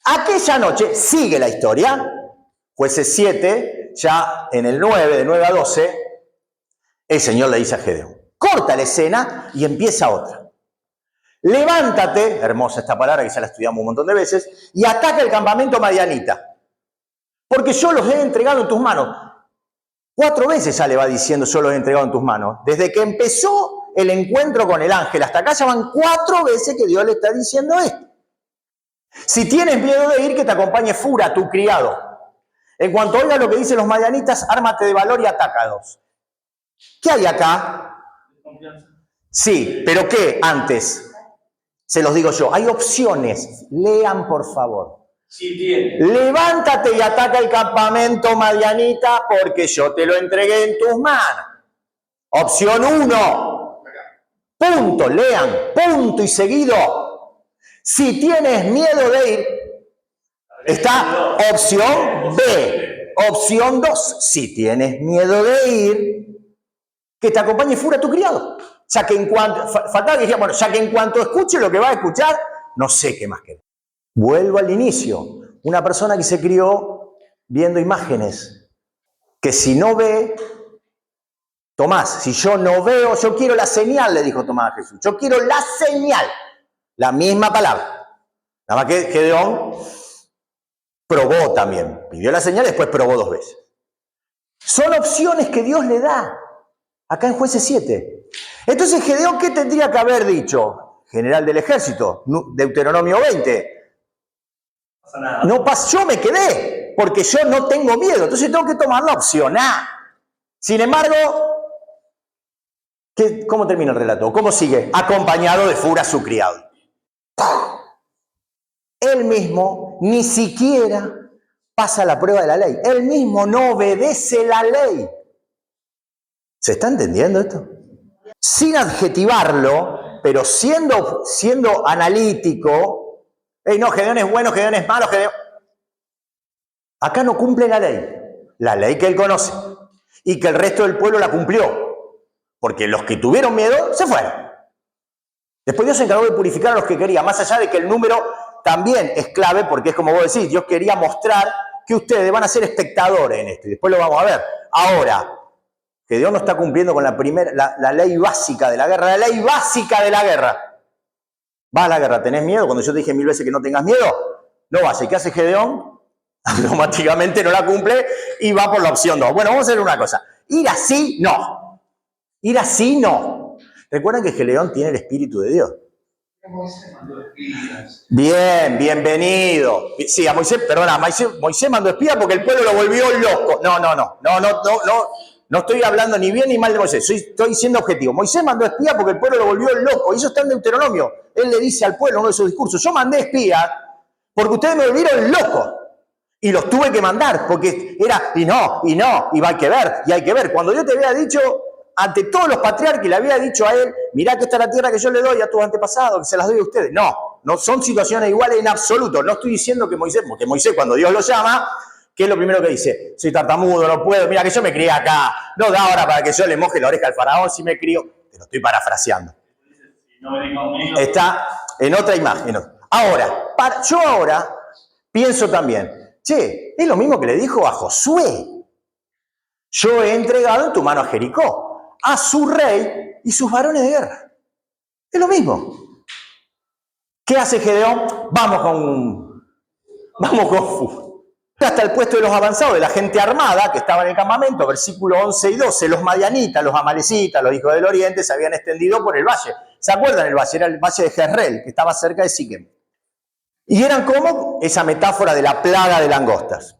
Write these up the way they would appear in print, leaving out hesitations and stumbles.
Aquella noche, sigue la historia, Jueces 7, ya en el 9, de 9 a 12, el Señor le dice a Gedeón, corta la escena y empieza otra. Levántate, hermosa esta palabra que ya la estudiamos un montón de veces, y ataca el campamento madianita, porque yo los he entregado en tus manos. 4 veces ya le va diciendo, yo los he entregado en tus manos. Desde que empezó el encuentro con el ángel hasta acá ya van 4 veces que Dios le está diciendo esto. Si tienes miedo de ir, que te acompañe Fura, tu criado. En cuanto oigas lo que dicen los madianitas, ármate de valor y atácalos. ¿Qué hay acá? Sí, pero ¿qué? Antes, se los digo yo, hay opciones. Lean, por favor. Sí, tiene. Levántate y ataca el campamento madianita porque yo te lo entregué en tus manos. Opción 1. Punto, lean, punto y seguido. Si tienes miedo de ir, está opción B. Opción 2. Si tienes miedo de ir, que te acompañe Fura tu criado. Ya que en cuanto, faltaba que dijera, bueno, ya que en cuanto escuche lo que va a escuchar, no sé qué más querés. Vuelvo al inicio. Una persona que se crió viendo imágenes, que si no ve, Tomás, si yo no veo, yo quiero la señal, le dijo Tomás a Jesús. Yo quiero la señal. La misma palabra. Nada más que Gedeón probó también. Pidió la señal, después probó 2 veces. Son opciones que Dios le da. Acá en Jueces 7. Entonces, Gedeón, ¿qué tendría que haber dicho? General del ejército, Deuteronomio 20. No pasa, yo me quedé, porque yo no tengo miedo. Entonces tengo que tomar la opción A. Sin embargo, ¿cómo termina el relato? ¿Cómo sigue? Acompañado de Fura, su criado. Él mismo ni siquiera pasa la prueba de la ley. Él mismo no obedece la ley. ¿Se está entendiendo esto? Sin adjetivarlo, pero siendo analítico, no, Gedeón es bueno, Gedeón es malo, Gedeón. Acá no cumple la ley que él conoce, y que el resto del pueblo la cumplió, porque los que tuvieron miedo se fueron. Después Dios se encargó de purificar a los que quería, más allá de que el número también es clave, porque es como vos decís, Dios quería mostrar que ustedes van a ser espectadores en esto, y después lo vamos a ver. Ahora, que Dios no está cumpliendo con la ley básica de la guerra. La ley básica de la guerra. ¿Vas a la guerra? ¿Tenés miedo? Cuando yo te dije 1000 veces que no tengas miedo, no vas. ¿Y qué hace Gedeón? Automáticamente no la cumple y va por la opción 2. Bueno, vamos a hacer una cosa. Ir así, no. Ir así, no. Recuerden que Gedeón tiene el Espíritu de Dios. Bien, bienvenido. Sí, a Moisés, perdona, Moisés mandó espía porque el pueblo lo volvió loco. No estoy hablando ni bien ni mal de Moisés, estoy siendo objetivo. Moisés mandó espía porque el pueblo lo volvió loco. Y eso está en Deuteronomio. Él le dice al pueblo, uno de sus discursos, yo mandé espía porque ustedes me volvieron loco. Y los tuve que mandar porque era, y hay que ver. Cuando Dios te había dicho, ante todos los patriarcas, le había dicho a él, mirá que esta es la tierra que yo le doy a tus antepasados, que se las doy a ustedes. No son situaciones iguales en absoluto. No estoy diciendo que Moisés, porque Moisés cuando Dios lo llama, ¿qué es lo primero que dice? Soy tartamudo, no puedo. Mira que yo me crié acá. No da hora para que yo le moje la oreja al faraón si me crío. Te lo estoy parafraseando. Está en otra imagen. Ahora, yo ahora pienso también, es lo mismo que le dijo a Josué. Yo he entregado en tu mano a Jericó, a su rey y sus varones de guerra. Es lo mismo. ¿Qué hace Gedeón? Vamos con Fu. Hasta el puesto de los avanzados, de la gente armada que estaba en el campamento, versículos 11 y 12, los madianitas, los amalecitas, los hijos del oriente se habían extendido por el valle. ¿Se acuerdan el valle? Era el valle de Jezreel, que estaba cerca de Siquem. Y eran como esa metáfora de la plaga de langostas.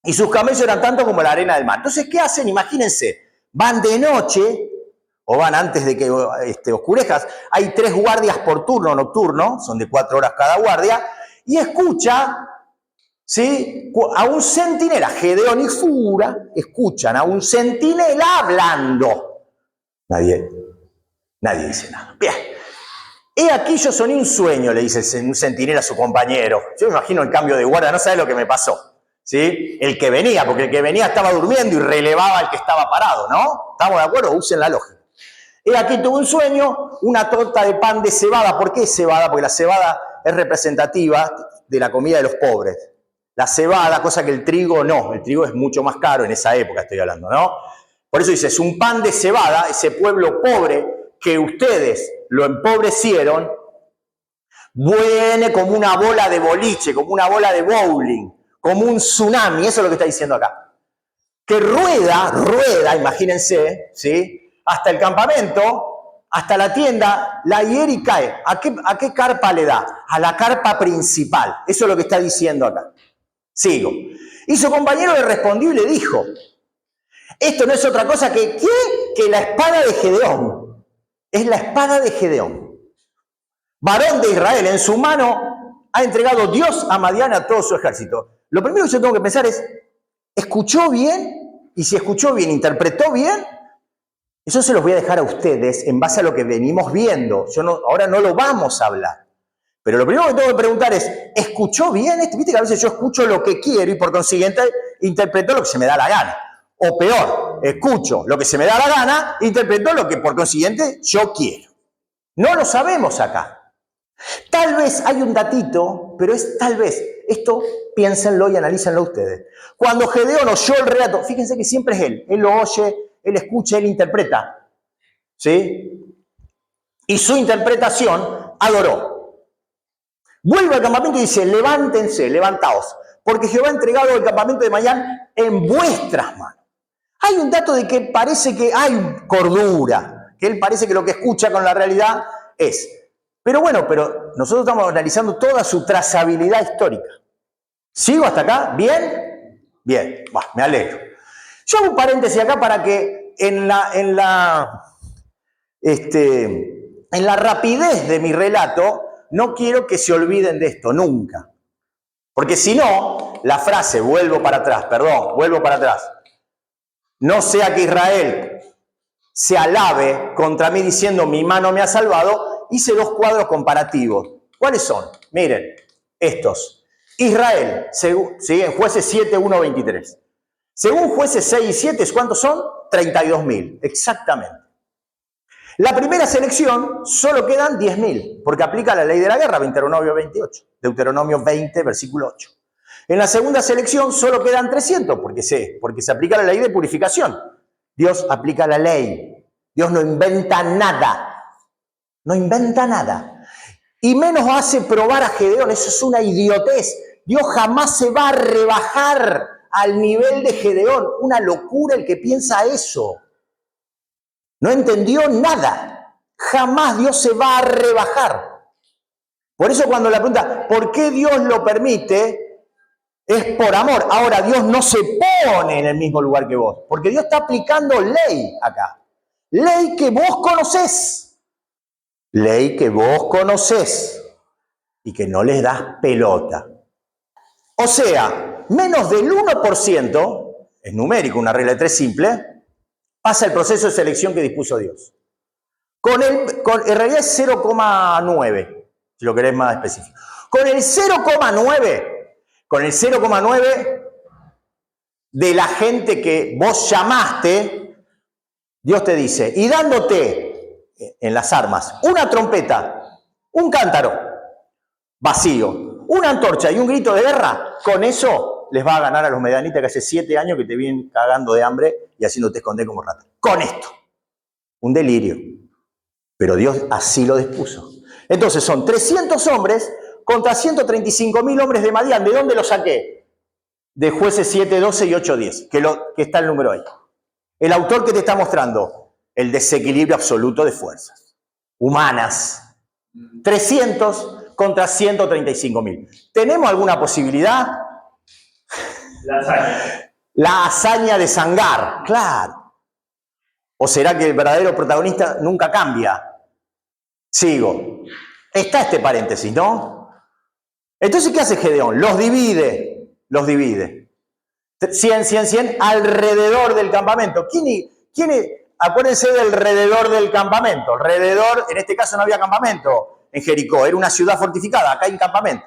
Y sus camellos eran tanto como la arena del mar. Entonces, ¿qué hacen? Imagínense, van de noche, o van antes de que oscurezca. Hay 3 guardias por turno nocturno, son de 4 horas cada guardia, y escucha... ¿Sí? A un centinela, Gedeón y Fura, escuchan a un centinela hablando. Nadie dice nada. Bien. He aquí yo soñé un sueño, le dice un centinela a su compañero. Yo me imagino el cambio de guardia, no sabe lo que me pasó. ¿Sí? El que venía, porque el que venía estaba durmiendo y relevaba al que estaba parado, ¿no? ¿Estamos de acuerdo? Usen la lógica. He aquí tuve un sueño, una torta de pan de cebada. ¿Por qué cebada? Porque la cebada es representativa. de la comida de los pobres. La cebada, cosa que el trigo no. El trigo es mucho más caro en esa época, estoy hablando, ¿no? Por eso dice, es un pan de cebada, ese pueblo pobre que ustedes lo empobrecieron, viene como una bola de boliche, como una bola de bowling, como un tsunami, eso es lo que está diciendo acá. Que rueda, imagínense, ¿sí? Hasta el campamento, hasta la tienda, la hiera y cae. ¿A qué carpa le da? A la carpa principal. Eso es lo que está diciendo acá. Sigo. Y su compañero le respondió y le dijo, esto no es otra cosa que, ¿qué? Que la espada de Gedeón. Es la espada de Gedeón. Varón de Israel, en su mano ha entregado Dios a Madián a todo su ejército. Lo primero que yo tengo que pensar es, ¿escuchó bien? Y si escuchó bien, ¿interpretó bien? Eso se los voy a dejar a ustedes en base a lo que venimos viendo. Ahora no lo vamos a hablar. Pero lo primero que tengo que preguntar es, ¿escuchó bien esto? Viste que a veces yo escucho lo que quiero y por consiguiente interpreto lo que se me da la gana. O peor, escucho lo que se me da la gana, interpreto lo que por consiguiente yo quiero. No lo sabemos acá. Tal vez hay un datito, pero es tal vez. Esto piénsenlo y analícenlo ustedes. Cuando Gedeón oyó el relato, fíjense que siempre es él. Él lo oye, él escucha, él interpreta. ¿Sí? Y su interpretación adoró. Vuelve al campamento y dice, levántense, levantaos, porque Jehová ha entregado el campamento de Madián en vuestras manos. Hay un dato de que parece que hay cordura, que él parece que lo que escucha con la realidad es. Pero bueno, nosotros estamos analizando toda su trazabilidad histórica. ¿Sigo hasta acá? ¿Bien? Bien, me alegro. Yo hago un paréntesis acá para que en la rapidez de mi relato no quiero que se olviden de esto, nunca. Porque si no, la frase, vuelvo para atrás, no sea que Israel se alabe contra mí diciendo mi mano me ha salvado, hice dos cuadros comparativos. ¿Cuáles son? Miren, estos. Israel, en Jueces 7, 1, 23. Según Jueces 6 y 7, ¿cuántos son? 32.000, exactamente. La primera selección solo quedan 10.000, porque aplica la ley de la guerra, Deuteronomio 28, Deuteronomio 20, versículo 8. En la segunda selección solo quedan 300, porque se aplica la ley de purificación. Dios aplica la ley. Dios no inventa nada. No inventa nada. Y menos hace probar a Gedeón. Eso es una idiotez. Dios jamás se va a rebajar al nivel de Gedeón. Una locura el que piensa eso. No entendió nada. Jamás Dios se va a rebajar. Por eso cuando la pregunta, ¿por qué Dios lo permite? Es por amor. Ahora, Dios no se pone en el mismo lugar que vos. Porque Dios está aplicando ley acá. Ley que vos conocés. Ley que vos conocés. Y que no les das pelota. O sea, menos del 1%, es numérico, una regla de 3 simple, pasa el proceso de selección que dispuso Dios. En realidad es 0,9, si lo querés más específico. Con el 0,9 de la gente que vos llamaste, Dios te dice, y dándote en las armas una trompeta, un cántaro vacío, una antorcha y un grito de guerra, con eso les va a ganar a los medianitas que hace 7 años que te vienen cagando de hambre y haciéndote esconder como rata. Con esto. Un delirio. Pero Dios así lo dispuso. Entonces son 300 hombres contra 135.000 hombres de Madián. ¿De dónde lo saqué? De Jueces 7, 12 y 8, 10, que está el número ahí. El autor que te está mostrando el desequilibrio absoluto de fuerzas humanas. 300 contra 135.000. ¿Tenemos alguna posibilidad? La hazaña. La hazaña de Sangar, claro. ¿O será que el verdadero protagonista nunca cambia? Sigo. Está este paréntesis, ¿no? Entonces, ¿qué hace Gedeón? Los divide. 100 alrededor del campamento. ¿Quién es? Acuérdense del alrededor del campamento. Alrededor, en este caso no había campamento en Jericó, era una ciudad fortificada, acá hay un campamento.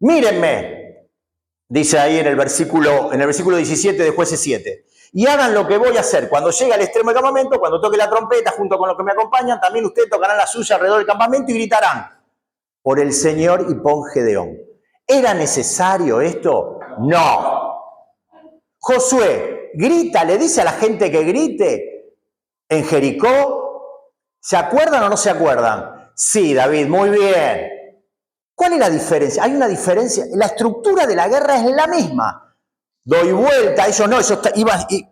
Mírenme, dice ahí en el versículo 17 de Jueces 7. Y hagan lo que voy a hacer. Cuando llegue al extremo del campamento, cuando toque la trompeta, junto con los que me acompañan, también ustedes tocarán la suya alrededor del campamento y gritarán, por el Señor y por Gedeón. ¿Era necesario esto? No. Josué grita, le dice a la gente que grite en Jericó. ¿Se acuerdan o no se acuerdan? Sí, David, muy bien. ¿Cuál es la diferencia? Hay una diferencia. La estructura de la guerra es la misma. Doy vuelta, ellos no, ellos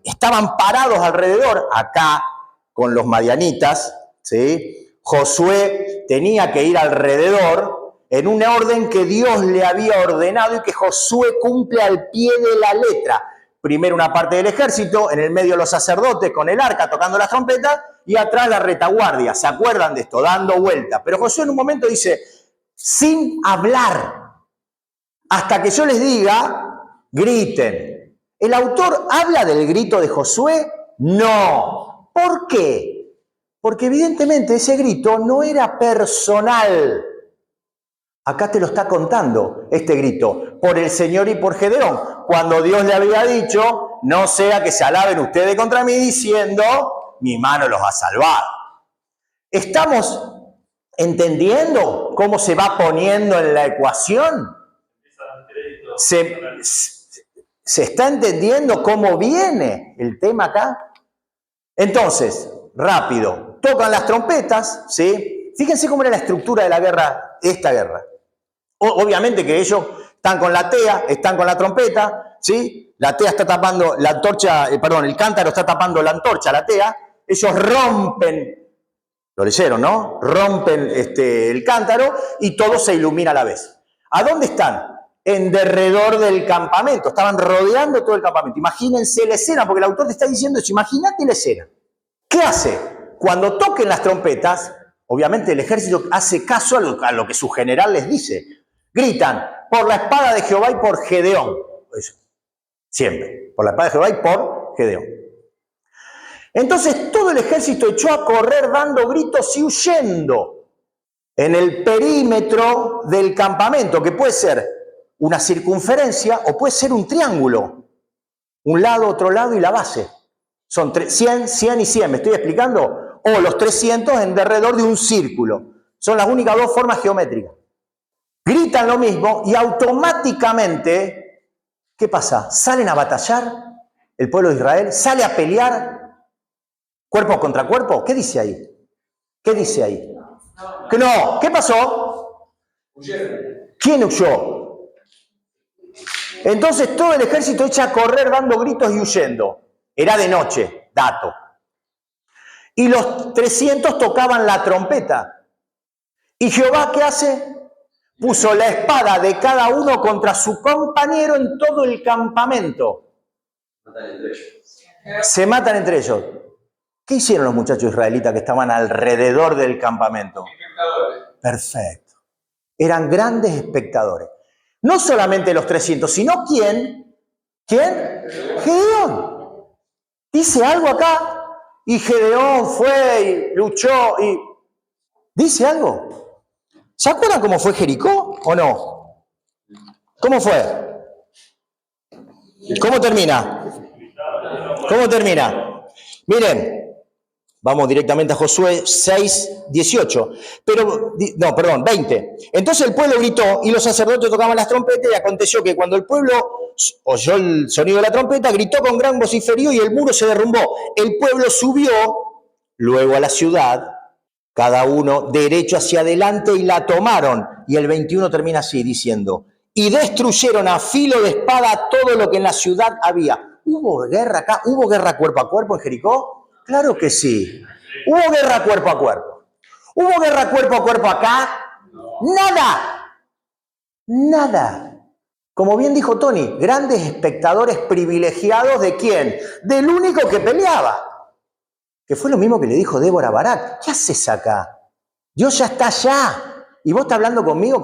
estaban parados alrededor, acá con los madianitas, ¿sí? Josué tenía que ir alrededor en un orden que Dios le había ordenado y que Josué cumple al pie de la letra. Primero una parte del ejército, en el medio los sacerdotes con el arca tocando las trompetas y atrás la retaguardia. ¿Se acuerdan de esto? Dando vuelta. Pero Josué en un momento dice, sin hablar, hasta que yo les diga, griten. ¿El autor habla del grito de Josué? No. ¿Por qué? Porque evidentemente ese grito no era personal. Acá te lo está contando este grito, por el Señor y por Gedeón, cuando Dios le había dicho, no sea que se alaben ustedes contra mí diciendo, mi mano los ha salvado. ¿Estamos entendiendo cómo se va poniendo en la ecuación? ¿Se está entendiendo cómo viene el tema acá? Entonces, rápido, tocan las trompetas, ¿sí? Fíjense cómo era la estructura de la guerra, esta guerra. Obviamente que ellos están con la tea, están con la trompeta, ¿sí? La tea está tapando la antorcha, el cántaro está tapando la antorcha, la tea. Ellos rompen, lo leyeron, ¿no? Rompen el cántaro y todo se ilumina a la vez. ¿A dónde están? En derredor del campamento, estaban rodeando todo el campamento. Imagínense la escena, porque el autor te está diciendo eso, imagínate la escena. ¿Qué hace? Cuando toquen las trompetas, obviamente el ejército hace caso a lo que su general les dice. Gritan, por la espada de Jehová y por Gedeón. Eso. Siempre, por la espada de Jehová y por Gedeón. Entonces todo el ejército echó a correr dando gritos y huyendo en el perímetro del campamento, que puede ser una circunferencia o puede ser un triángulo. Un lado, otro lado y la base. Son 100, 100 y 100, ¿me estoy explicando? O los 300 en derredor de un círculo. Son las únicas dos formas geométricas. Gritan lo mismo y automáticamente, ¿qué pasa? Salen a batallar el pueblo de Israel, sale a pelear cuerpo contra cuerpo. ¿Qué dice ahí? ¿Qué dice ahí? Que no. ¿Qué pasó? Huyeron. ¿Quién huyó? Entonces todo el ejército echa a correr dando gritos y huyendo. Era de noche, dato. Y los 300 tocaban la trompeta. ¿Y Jehová qué hace? Puso la espada de cada uno contra su compañero en todo el campamento. Se matan entre ellos. ¿Qué hicieron los muchachos israelitas que estaban alrededor del campamento? Perfecto. Eran grandes espectadores. No solamente los 300, sino ¿quién? ¿Quién? Gedeón. Dice algo acá. Y Gedeón fue y luchó y... ¿Dice algo? ¿Se acuerdan cómo fue Jericó o no? ¿Cómo fue? ¿Cómo termina? ¿Cómo termina? Miren, vamos directamente a Josué 6, 18. Pero, no, perdón, 20. Entonces el pueblo gritó y los sacerdotes tocaban las trompetas y aconteció que cuando el pueblo oyó el sonido de la trompeta, gritó con gran vociferío y el muro se derrumbó. El pueblo subió luego a la ciudad, cada uno derecho hacia adelante y la tomaron. Y el 21 termina así, diciendo, y destruyeron a filo de espada todo lo que en la ciudad había. ¿Hubo guerra acá? ¿Hubo guerra cuerpo a cuerpo en Jericó? Claro que sí. ¿Hubo guerra cuerpo a cuerpo? ¿Hubo guerra cuerpo a cuerpo acá? Nada. Nada. Como bien dijo Tony, grandes espectadores privilegiados ¿de quién? Del único que peleaba. Que fue lo mismo que le dijo Débora a Barak. ¿Qué haces acá? Dios ya está allá. Y vos estás hablando conmigo,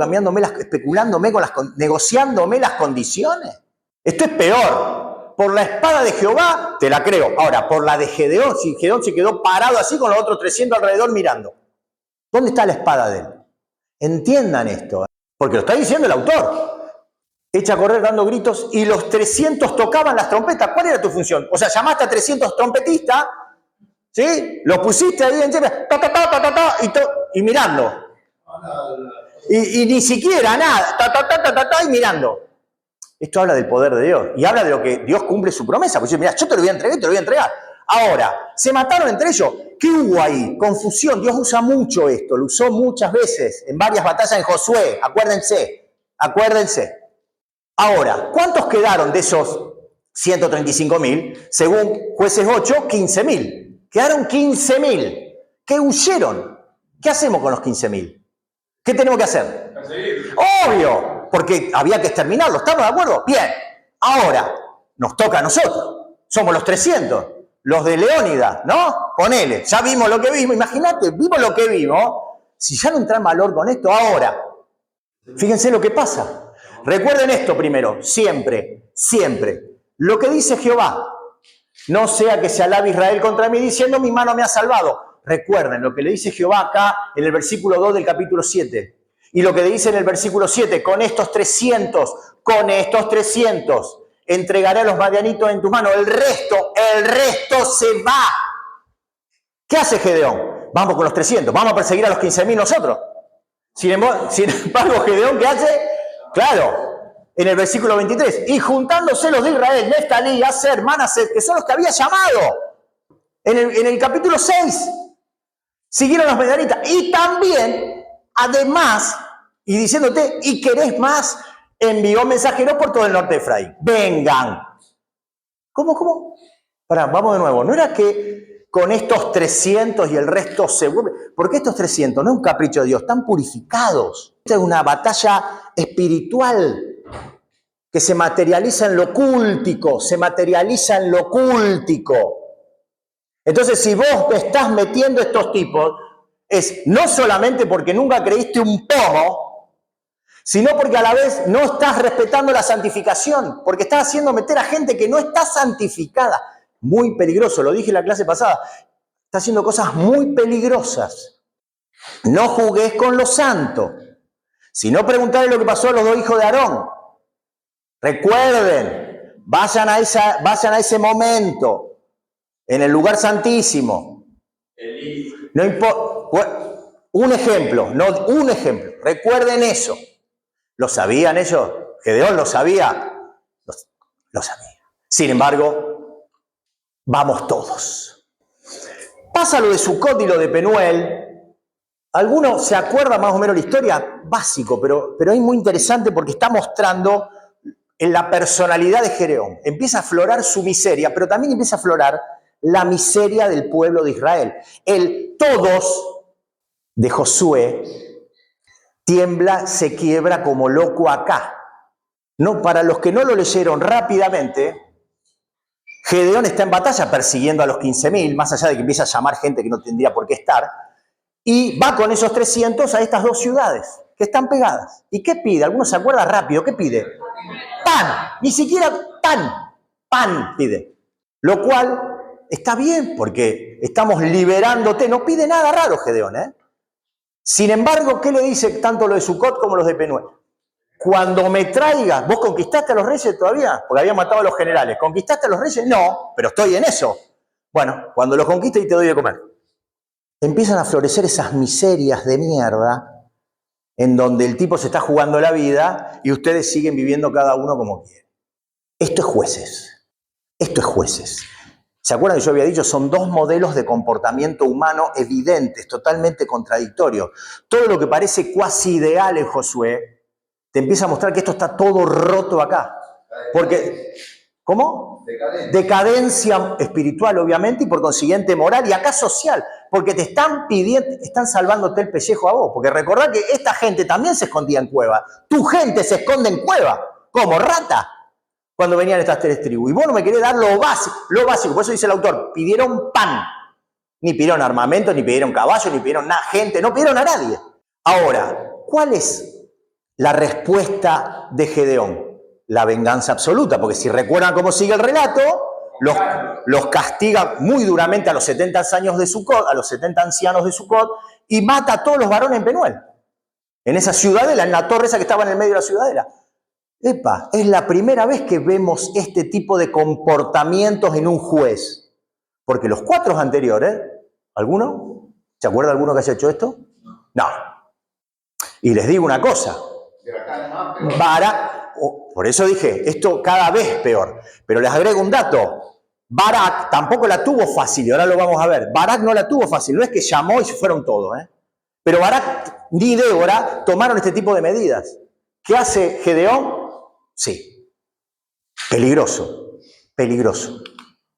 especulándome, negociándome las condiciones. Esto es peor. Por la espada de Jehová, te la creo. Ahora, por la de Gedeón, si Gedeón se quedó parado así con los otros 300 alrededor mirando. ¿Dónde está la espada de él? Entiendan esto, porque lo está diciendo el autor. Echa a correr dando gritos y los 300 tocaban las trompetas. ¿Cuál era tu función? O sea, llamaste a 300 trompetistas, ¿sí? Los pusiste ahí encima, y mirando. Y ni siquiera nada, ahí mirando. Esto habla del poder de Dios y habla de lo que Dios cumple su promesa. Porque dice, mira, yo te lo voy a entregar y te lo voy a entregar. Ahora, se mataron entre ellos. ¿Qué hubo ahí? Confusión. Dios usa mucho esto. Lo usó muchas veces en varias batallas en Josué. Acuérdense. Ahora, ¿cuántos quedaron de esos 135.000? Según Jueces 8, 15.000. Quedaron 15.000 que huyeron. ¿Qué hacemos con los 15.000? ¿Qué tenemos que hacer? Obvio, porque había que exterminarlos. ¿Estamos de acuerdo? Bien. Ahora, nos toca a nosotros. Somos los 300. Los de Leónidas, ¿no? Ponele. Ya vimos lo que vimos. Imagínate, vimos lo que vimos. Si ya no entra en valor con esto, ahora. Fíjense lo que pasa. Recuerden esto primero. Siempre. Lo que dice Jehová. No sea que se alabe Israel contra mí diciendo mi mano me ha salvado. Recuerden lo que le dice Jehová acá en el versículo 2 del capítulo 7. Y lo que le dice en el versículo 7, con estos 300, entregaré a los madianitos en tus manos. El resto se va. ¿Qué hace Gedeón? Vamos con los 300, vamos a perseguir a los 15.000 nosotros. Sin embargo, Gedeón, ¿qué hace? Claro, en el versículo 23, y juntándose los de Israel, Neftalí, Aser, Manasés, que son los que había llamado. En el capítulo 6, siguieron los madianitas. Y también, además, y diciéndote, y querés más, envió mensajeros por todo el norte de Efraín. Vengan. ¿Cómo? Pará, vamos de nuevo. ¿No era que con estos 300 y el resto se vuelve? Porque estos 300 no es un capricho de Dios, están purificados. Esta es una batalla espiritual que se materializa en lo cúltico, Entonces, si vos te estás metiendo estos tipos, es no solamente porque nunca creíste un pomo, sino porque a la vez no estás respetando la santificación, porque estás haciendo meter a gente que no está santificada. Muy peligroso, lo dije en la clase pasada. Está haciendo cosas muy peligrosas. No jugués con lo santo, sino preguntarle lo que pasó a los 2 hijos de Aarón. Recuerden, vayan a ese momento, en el lugar santísimo. No importa. Un ejemplo. Recuerden eso. ¿Lo sabían ellos? ¿Gedeón lo sabía? Lo sabía. Sin embargo, vamos todos. Pasa lo de Sucot y lo de Penuel. ¿Alguno se acuerda más o menos la historia? Básico, pero es muy interesante porque está mostrando en la personalidad de Gedeón. Empieza a aflorar su miseria, pero también empieza a aflorar la miseria del pueblo de Israel. El todos de Josué tiembla, se quiebra como loco acá. No, para los que no lo leyeron rápidamente, Gedeón está en batalla persiguiendo a los 15.000, más allá de que empieza a llamar gente que no tendría por qué estar, y va con esos 300 a estas 2 ciudades que están pegadas. ¿Y qué pide? ¿Alguno se acuerda rápido? ¿Qué pide? Pan, ni siquiera pan pide. Lo cual está bien porque estamos liberándote, no pide nada raro Gedeón, ¿eh? Sin embargo, ¿qué le dice tanto lo de Sucot como los de Penuel? Cuando me traigas, ¿vos conquistaste a los reyes todavía? Porque habían matado a los generales. ¿Conquistaste a los reyes? No, pero estoy en eso. Bueno, cuando los conquiste y te doy de comer. Empiezan a florecer esas miserias de mierda en donde el tipo se está jugando la vida y ustedes siguen viviendo cada uno como quieren. Esto es jueces. ¿Se acuerdan que yo había dicho? Son 2 modelos de comportamiento humano evidentes, totalmente contradictorios. Todo lo que parece cuasi ideal en Josué te empieza a mostrar que esto está todo roto acá. Porque, ¿cómo? Decadencia espiritual, obviamente, y por consiguiente moral, y acá social. Porque te están pidiendo, están salvándote el pellejo a vos. Porque recordá que esta gente también se escondía en cueva. Tu gente se esconde en cueva, como rata. Cuando venían estas 3 tribus. Y vos no me querés dar lo básico. Por eso dice el autor, pidieron pan. Ni pidieron armamento, ni pidieron caballo, ni pidieron gente. No pidieron a nadie. Ahora, ¿cuál es la respuesta de Gedeón? La venganza absoluta. Porque si recuerdan cómo sigue el relato, los castiga muy duramente a los 70 años de Sucot, a los 70 ancianos de Sucot, y mata a todos los varones en Penuel. En esa ciudadela, en la torre esa que estaba en el medio de la ciudadela. Epa, es la primera vez que vemos este tipo de comportamientos en un juez. Porque los 4 anteriores, ¿alguno? ¿Se acuerda alguno que haya hecho esto? No. Y les digo una cosa. por eso dije, esto cada vez peor. Pero les agrego un dato. Barak tampoco la tuvo fácil, y ahora lo vamos a ver. Barak no la tuvo fácil, no es que llamó y se fueron todos, ¿eh? Pero Barak ni Débora tomaron este tipo de medidas. ¿Qué hace Gedeón? Sí. Peligroso, peligroso.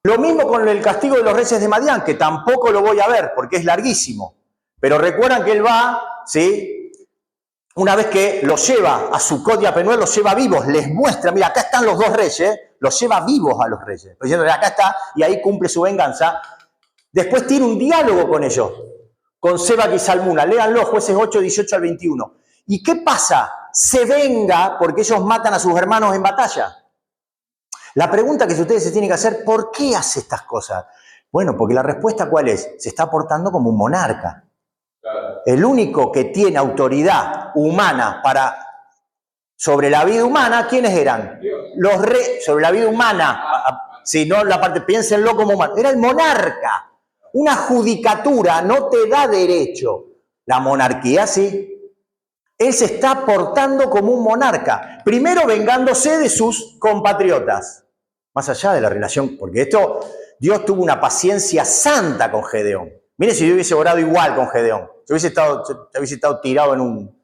Lo mismo con el castigo de los reyes de Madián, que tampoco lo voy a ver porque es larguísimo. Pero recuerdan que él va, ¿sí? Una vez que los lleva a Sucot y a Penuel, los lleva vivos, les muestra, mira, acá están los dos reyes, los lleva vivos a los reyes. Diciendo, acá está, y ahí cumple su venganza. Después tiene un diálogo con ellos, con Sebak y Salmuna. Léanlo, Jueces 8, 18 al 21. ¿Y qué pasa? Se venga porque ellos matan a sus hermanos en batalla. La pregunta que ustedes se tienen que hacer, ¿por qué hace estas cosas? Bueno, porque la respuesta ¿cuál es? Se está portando como un monarca. Claro. El único que tiene autoridad humana sobre la vida humana, ¿quiénes eran? Dios. Los reyes, sobre la vida humana. Si no, la parte, piénsenlo como humano. Era el monarca. Una judicatura no te da derecho. La monarquía sí. Él se está portando como un monarca. Primero vengándose de sus compatriotas. Más allá de la relación, porque esto, Dios tuvo una paciencia santa con Gedeón. Mire si yo hubiese orado igual con Gedeón. Yo hubiese estado tirado en un...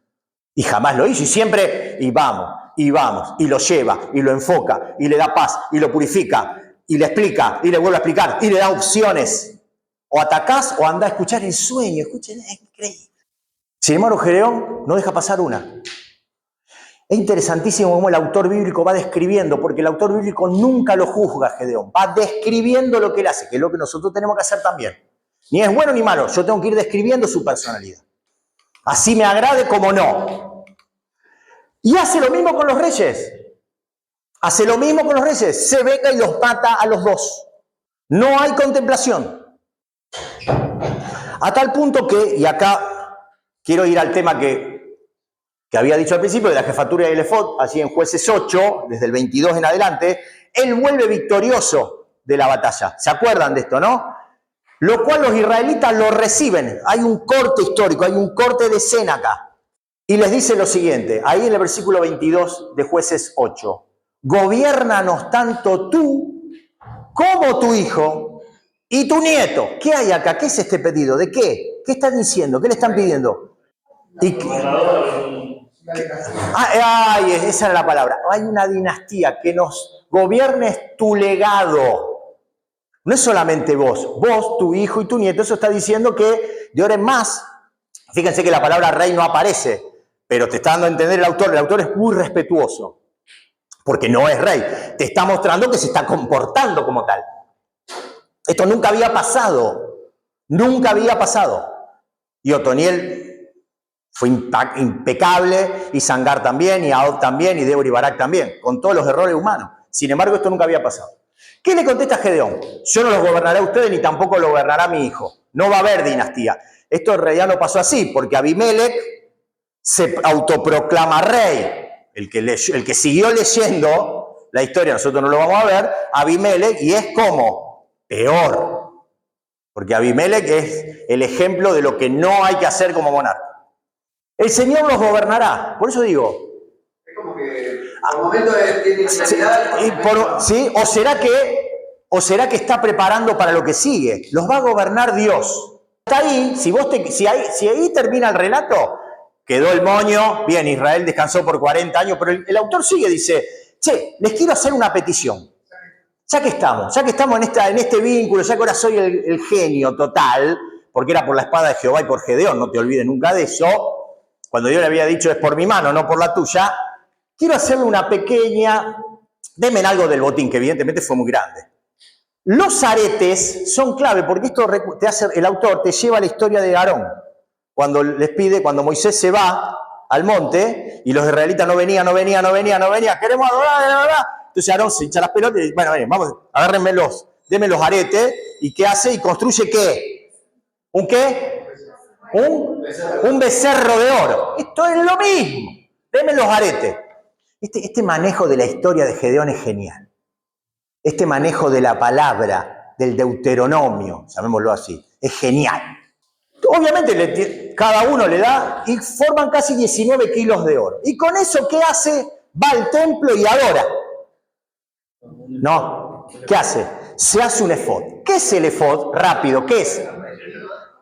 Y jamás lo hizo. Y siempre, y vamos, y lo lleva, y lo enfoca, y le da paz, y lo purifica, y le explica, y le vuelve a explicar, y le da opciones. O atacás o andá a escuchar el sueño. Escuchen, es increíble. Sin embargo, Gedeón no deja pasar una. Es interesantísimo cómo el autor bíblico va describiendo, porque el autor bíblico nunca lo juzga a Gedeón, va describiendo lo que él hace, que es lo que nosotros tenemos que hacer también. Ni es bueno ni malo, yo tengo que ir describiendo su personalidad. Así me agrade como no. Y hace lo mismo con los reyes. Hace lo mismo con los reyes. Se venga y los mata a los dos. No hay contemplación. A tal punto que, y acá quiero ir al tema que había dicho al principio, de la jefatura del efod, allí en Jueces 8, desde el 22 en adelante, él vuelve victorioso de la batalla. ¿Se acuerdan de esto, no? Lo cual los israelitas lo reciben. Hay un corte histórico, hay un corte de escena acá. Y les dice lo siguiente, ahí en el versículo 22 de Jueces 8. Gobiérnanos tanto tú como tu hijo y tu nieto. ¿Qué hay acá? ¿Qué es este pedido? ¿De qué? ¿Qué están diciendo? ¿Qué le están pidiendo? ¿Y ay, esa era la palabra. Hay una dinastía que nos gobiernes tu legado. No es solamente vos, tu hijo y tu nieto. Eso está diciendo que de ahora en más, fíjense que la palabra rey no aparece, pero te está dando a entender el autor es muy respetuoso, porque no es rey. Te está mostrando que se está comportando como tal. Esto nunca había pasado. Nunca había pasado. Y Otoniel fue impecable, y Sangar también, y Ahod también, y Débora y Barak también, con todos los errores humanos. Sin embargo, esto nunca había pasado. ¿Qué le contesta Gedeón? Yo no los gobernaré a ustedes, ni tampoco lo gobernará mi hijo. No va a haber dinastía. Esto en realidad no pasó así, porque Abimelech se autoproclama rey. El que siguió leyendo la historia, nosotros no lo vamos a ver, Abimelech, y es como peor. Porque Abimelech es el ejemplo de lo que no hay que hacer como monarca. El Señor los gobernará. Por eso digo. Es como que por momentos tiene claridad. ¿Sí? ¿O será que está preparando para lo que sigue? Los va a gobernar Dios. Hasta ahí, si ahí termina el relato, quedó el moño, bien, Israel descansó por 40 años, pero el autor sigue, dice, les quiero hacer una petición. Ya que estamos en este vínculo, ya que ahora soy el genio total, porque era por la espada de Jehová y por Gedeón, no te olvides nunca de eso. Cuando Dios le había dicho, es por mi mano, no por la tuya, quiero hacerle una pequeña... Denme algo del botín, que evidentemente fue muy grande. Los aretes son clave, porque esto el autor te lleva a la historia de Aarón. Cuando Moisés se va al monte, y los israelitas no venían, queremos adorar. Entonces Aarón se hincha las pelotas y dice, bueno, vamos, agárrenmelos, denme los aretes, ¿y qué hace? Y construye ¿qué? ¿Un qué? Un becerro de oro. Esto es lo mismo. Denme los aretes. Este manejo de la historia de Gedeón es genial. Este manejo de la palabra, del Deuteronomio, llamémoslo así, es genial. Obviamente cada uno le da y forman casi 19 kilos de oro. ¿Y con eso qué hace? va al templo y adora. No, ¿qué hace? Se hace un efod. ¿Qué es el efod? Rápido, ¿qué es?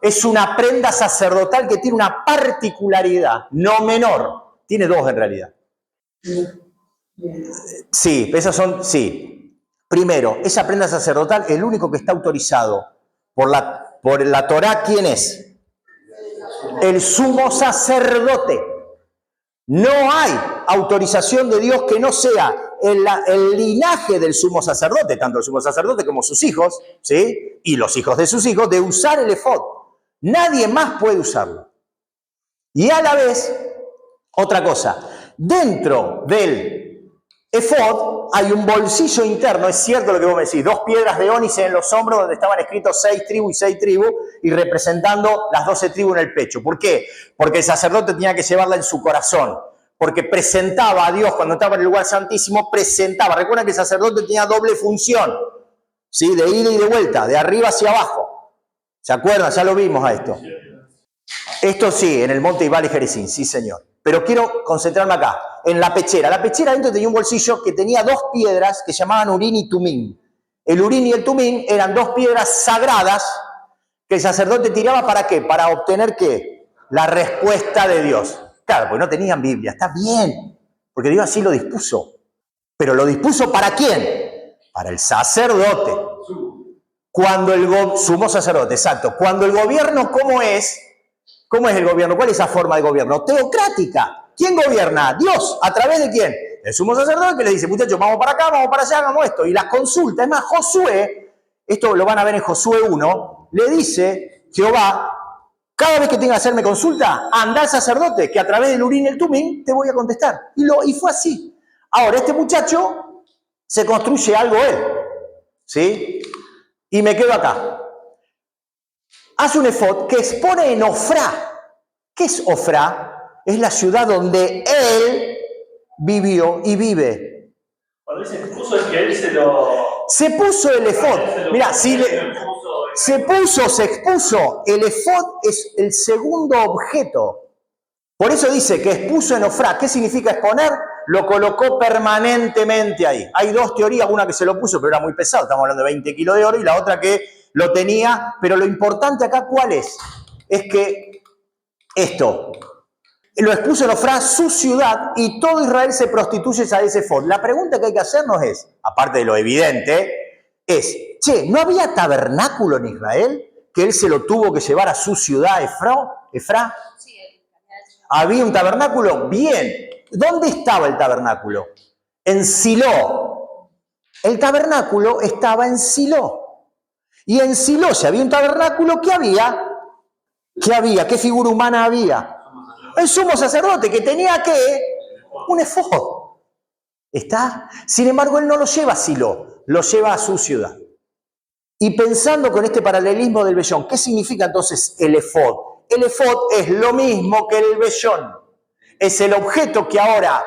Es una prenda sacerdotal que tiene una particularidad, no menor. Tiene dos en realidad. Sí, esas son, sí. Primero, esa prenda sacerdotal, el único que está autorizado por la Torá, ¿quién es? El sumo sacerdote. No hay autorización de Dios que no sea el linaje del sumo sacerdote, tanto el sumo sacerdote como sus hijos, ¿sí? Y los hijos de sus hijos, de usar el efod. Nadie más puede usarlo. Y a la vez, otra cosa, dentro del efod hay un bolsillo interno, es cierto lo que vos me decís, 2 piedras de ónice en los hombros donde estaban escritos 6 tribus y 6 tribus y representando las 12 tribus en el pecho. ¿Por qué? Porque el sacerdote tenía que llevarla en su corazón, porque presentaba a Dios cuando estaba en el lugar santísimo, presentaba. Recuerden que el sacerdote tenía doble función, ¿sí? De ida y de vuelta, de arriba hacia abajo. ¿Se acuerdan? Ya lo vimos a esto. Esto sí, en el monte Ibal y Jericín, sí señor. Pero quiero concentrarme acá, en la pechera. La pechera dentro tenía un bolsillo que tenía 2 piedras que llamaban Urín y Tumín. El Urín y el Tumín eran 2 piedras sagradas que el sacerdote tiraba ¿para qué? Para obtener ¿qué? La respuesta de Dios. Claro, porque no tenían Biblia, está bien, porque Dios así lo dispuso. Pero ¿lo dispuso para quién? Para el sacerdote. Cuando el sumo sacerdote, exacto. Cuando el gobierno, ¿cómo es? ¿Cómo es el gobierno? ¿Cuál es esa forma de gobierno? Teocrática. ¿Quién gobierna? Dios. ¿A través de quién? El sumo sacerdote que le dice, muchachos, vamos para acá, vamos para allá, hagamos esto. Y las consultas. Es más, Josué, esto lo van a ver en Josué 1, le dice, Jehová, cada vez que tenga que hacerme consulta, anda al sacerdote, que a través del Urín y el Tumín te voy a contestar. Y fue así. Ahora, este muchacho se construye algo él. ¿Sí? Y me quedo acá. Hace un efod que expone en Ofrá. ¿Qué es Ofrá? Es la ciudad donde él vivió y vive. Cuando dice puso es que él se lo... Se puso el efod. Mirá, si se expuso. El efod es el segundo objeto. Por eso dice que expuso en Ofrá. ¿Qué significa exponer? Lo colocó permanentemente ahí. Hay 2 teorías, una que se lo puso, pero era muy pesado, estamos hablando de 20 kilos de oro, y la otra que lo tenía, pero lo importante acá, ¿cuál es? Es que esto, lo expuso en Ofrá, su ciudad, y todo Israel se prostituye a ese efod. La pregunta que hay que hacernos es, aparte de lo evidente, es, ¿no había tabernáculo en Israel? Que él se lo tuvo que llevar a su ciudad, Efrá. ¿Había un tabernáculo? Bien. ¿Dónde estaba el tabernáculo? En Silo. El tabernáculo estaba en Silo. Y en Silo, si había un tabernáculo, ¿qué había? ¿Qué había? ¿Qué figura humana había? El sumo sacerdote, que tenía un efod. ¿Está? Sin embargo, él no lo lleva a Silo, lo lleva a su ciudad. Y pensando con este paralelismo del vellón, ¿qué significa entonces el efod? El efod es lo mismo que el vellón. Es el objeto que ahora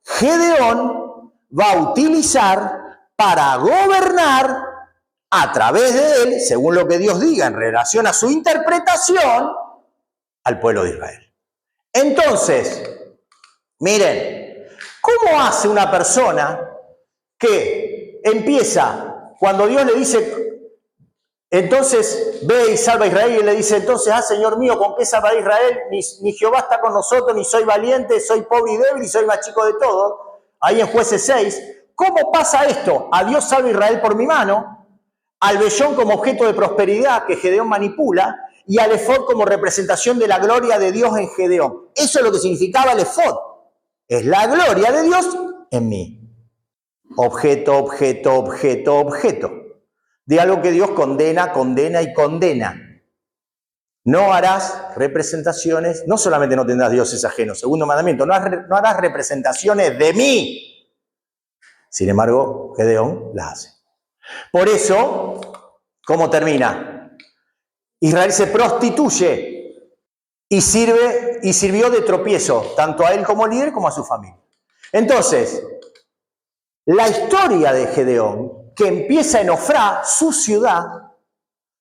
Gedeón va a utilizar para gobernar a través de él, según lo que Dios diga en relación a su interpretación, al pueblo de Israel. Entonces, miren, ¿cómo hace una persona que empieza, cuando Dios le dice, entonces ve y salva a Israel, y le dice, entonces, Señor mío, ¿con qué salva a Israel? Ni Jehová está con nosotros, ni soy valiente, soy pobre y débil, y soy más chico de todos. Ahí en Jueces 6. ¿Cómo pasa esto? A Dios salva a Israel por mi mano, al vellón como objeto de prosperidad que Gedeón manipula, y al efod como representación de la gloria de Dios en Gedeón. Eso es lo que significaba el efod. Es la gloria de Dios en mí. Objeto, objeto, objeto, objeto. De algo que Dios condena, condena y condena. No harás representaciones, no solamente no tendrás dioses ajenos, segundo mandamiento, no harás representaciones de mí. Sin embargo, Gedeón las hace. Por eso, ¿cómo termina? Israel se prostituye y sirvió de tropiezo, tanto a él como líder como a su familia. Entonces, la historia de Gedeón, que empieza en Ofrá, su ciudad,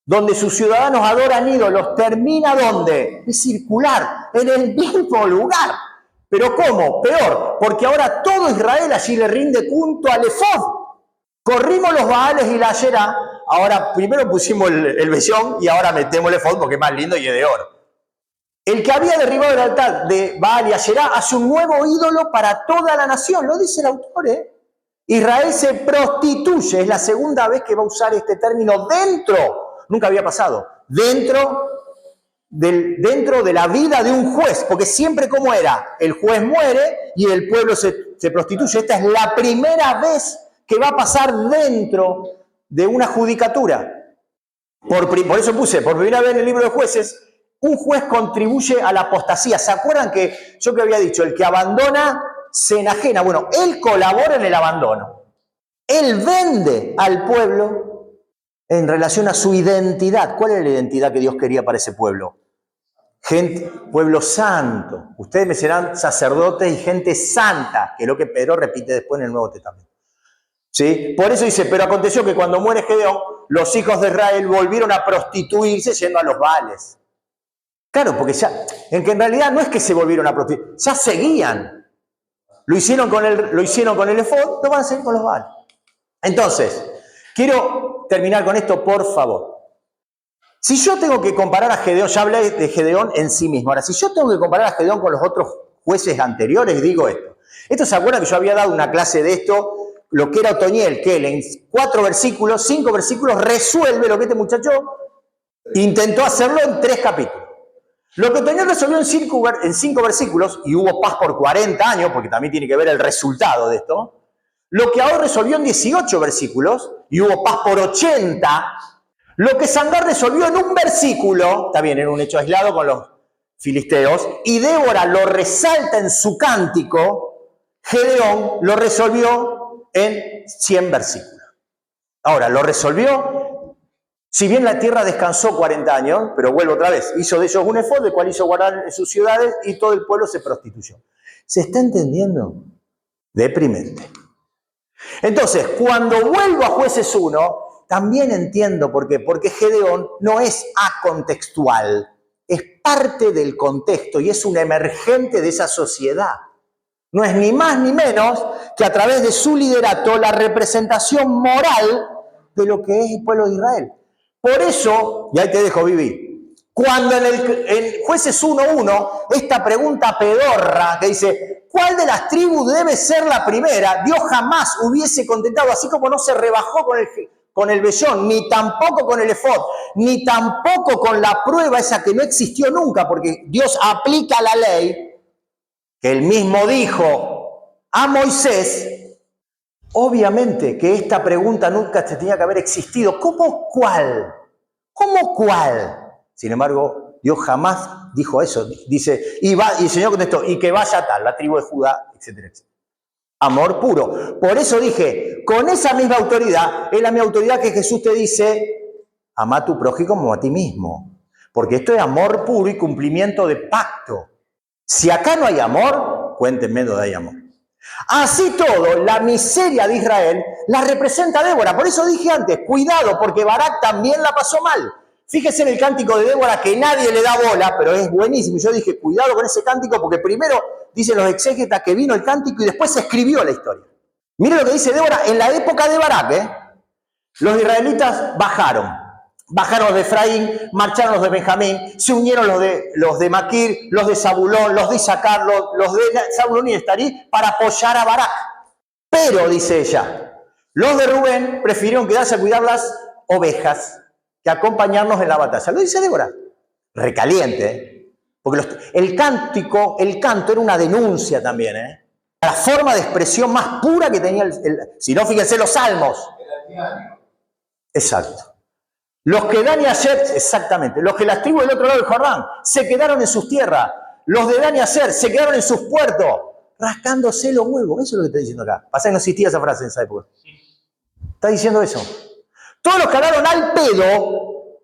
donde sus ciudadanos adoran ídolos, termina ¿dónde? Es circular, en el mismo lugar. ¿Pero cómo? Peor, porque ahora todo Israel allí le rinde culto al efod. Corrimos los Baales y la Asherá, ahora primero pusimos el vellón y ahora metemos el efod porque es más lindo y es de oro. El que había derribado el altar de Baal y Asherá hace un nuevo ídolo para toda la nación, lo dice el autor, Israel se prostituye, es la segunda vez que va a usar este término dentro, nunca había pasado, dentro de la vida de un juez, porque siempre como era, el juez muere y el pueblo se prostituye. Esta es la primera vez que va a pasar dentro de una judicatura. Por eso puse, por primera vez en el libro de jueces, un juez contribuye a la apostasía. ¿Se acuerdan que yo que había dicho, el que abandona se enajena? Bueno, él colabora en el abandono. Él vende al pueblo en relación a su identidad. ¿Cuál es la identidad que Dios quería para ese pueblo? Gente, pueblo santo. Ustedes me serán sacerdotes y gente santa, que es lo que Pedro repite después en el Nuevo Testamento. ¿Sí? Por eso dice, pero aconteció que cuando muere Gedeón, los hijos de Israel volvieron a prostituirse yendo a los Baales. Claro, porque ya, en que en realidad no es que se volvieron a prostituir, ya seguían. Lo hicieron con el efod, lo van a seguir con los Baales. Entonces, quiero terminar con esto, por favor. Si yo tengo que comparar a Gedeón, ya hablé de Gedeón en sí mismo. Ahora, si yo tengo que comparar a Gedeón con los otros jueces anteriores, digo esto. Esto se acuerdan que yo había dado una clase de esto, lo que era Otoniel, que él en 5 versículos, resuelve lo que este muchacho intentó hacerlo en 3 capítulos. Lo que Otoniel resolvió en 5 versículos, y hubo paz por 40 años, porque también tiene que ver el resultado de esto, lo que ahora resolvió en 18 versículos, y hubo paz por 80, lo que Sangar resolvió en un versículo, está bien, era un hecho aislado con los filisteos, y Débora lo resalta en su cántico, Gedeón lo resolvió en 100 versículos. Ahora, lo resolvió, si bien la tierra descansó 40 años, pero vuelvo otra vez, hizo de ellos un efod, el cual hizo guardar en sus ciudades, y todo el pueblo se prostituyó. ¿Se está entendiendo? Deprimente. Entonces, cuando vuelvo a Jueces 1, también entiendo por qué. Porque Gedeón no es acontextual, es parte del contexto y es un emergente de esa sociedad. No es ni más ni menos que a través de su liderato la representación moral de lo que es el pueblo de Israel. Por eso, y ahí te dejo, Vivi, cuando en Jueces 1.1, esta pregunta pedorra que dice, ¿cuál de las tribus debe ser la primera? Dios jamás hubiese contestado, así como no se rebajó con el vellón, ni tampoco con el efod, ni tampoco con la prueba esa que no existió nunca, porque Dios aplica la ley, que él mismo dijo a Moisés. Obviamente que esta pregunta nunca tenía que haber existido. ¿Cómo cuál? ¿Cómo cuál? Sin embargo, Dios jamás dijo eso. Dice, y el Señor contestó, y que vaya tal, la tribu de Judá, etcétera, etcétera. Amor puro. Por eso dije, con esa misma autoridad, es la misma autoridad que Jesús te dice, ama a tu prójimo como a ti mismo. Porque esto es amor puro y cumplimiento de pacto. Si acá no hay amor, cuéntenme dónde hay amor. Así todo, la miseria de Israel la representa Débora. Por eso dije antes, cuidado, porque Barak también la pasó mal. Fíjese en el cántico de Débora que nadie le da bola, pero es buenísimo. Yo dije, cuidado con ese cántico, porque primero dicen los exégetas que vino el cántico y después se escribió la historia. Miren lo que dice Débora, en la época de Barak, los israelitas bajaron los de Efraín, marcharon los de Benjamín, se unieron los de Maquir, los de Zabulón, los de Isaacar, los de Zabulón y Estarí para apoyar a Barak. Pero, dice ella, los de Rubén prefirieron quedarse a cuidar las ovejas que acompañarnos en la batalla. Lo dice Débora. Recaliente, porque el canto era una denuncia también, la forma de expresión más pura que tenía si no, fíjense los salmos. Exacto. Los que Dan y Aser, exactamente, los que las tribus del otro lado del Jordán se quedaron en sus tierras, los de Dan y Aser se quedaron en sus puertos, rascándose los huevos. Eso es lo que está diciendo acá. Pasa que no existía esa frase en esa época. Está diciendo eso. Todos los que hablaron al pedo,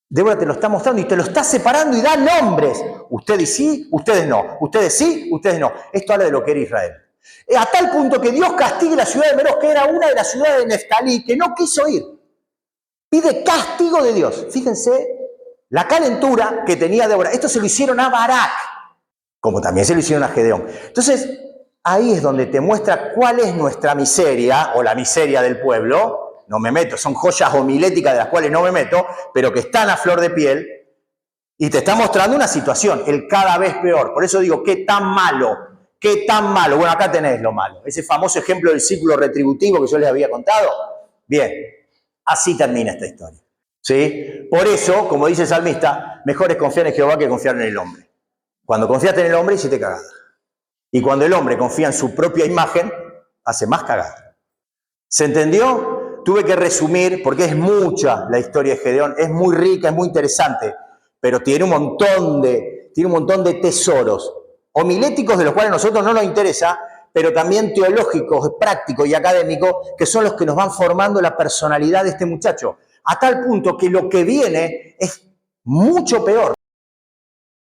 Débora te lo está mostrando y te lo está separando y da nombres. Ustedes sí, ustedes no. Ustedes sí, ustedes no. Esto habla de lo que era Israel. A tal punto que Dios castigue la ciudad de Meroz, que era una de las ciudades de Neftalí, que no quiso ir. Pide castigo de Dios. Fíjense la calentura que tenía Débora. Esto se lo hicieron a Barak. como también se lo hicieron a Gedeón. Entonces, ahí es donde te muestra cuál es nuestra miseria, o la miseria del pueblo. No me meto, son joyas homiléticas de las cuales no me meto, pero que están a flor de piel, y te está mostrando una situación, el cada vez peor. Por eso digo, ¿qué tan malo? ¿Qué tan malo? Bueno, acá tenés lo malo. Ese famoso ejemplo del círculo retributivo que yo les había contado. Bien, así termina esta historia. ¿Sí? Por eso, como dice el salmista, mejor es confiar en Jehová que confiar en el hombre. Cuando confiaste en el hombre, hiciste cagada. Y cuando el hombre confía en su propia imagen, hace más cagada. ¿Se entendió? Tuve que resumir, porque es mucha la historia de Gedeón, es muy rica, es muy interesante, pero tiene un montón de tesoros homiléticos de los cuales a nosotros no nos interesa, pero también teológicos, prácticos y académicos, que son los que nos van formando la personalidad de este muchacho, a tal punto que lo que viene es mucho peor.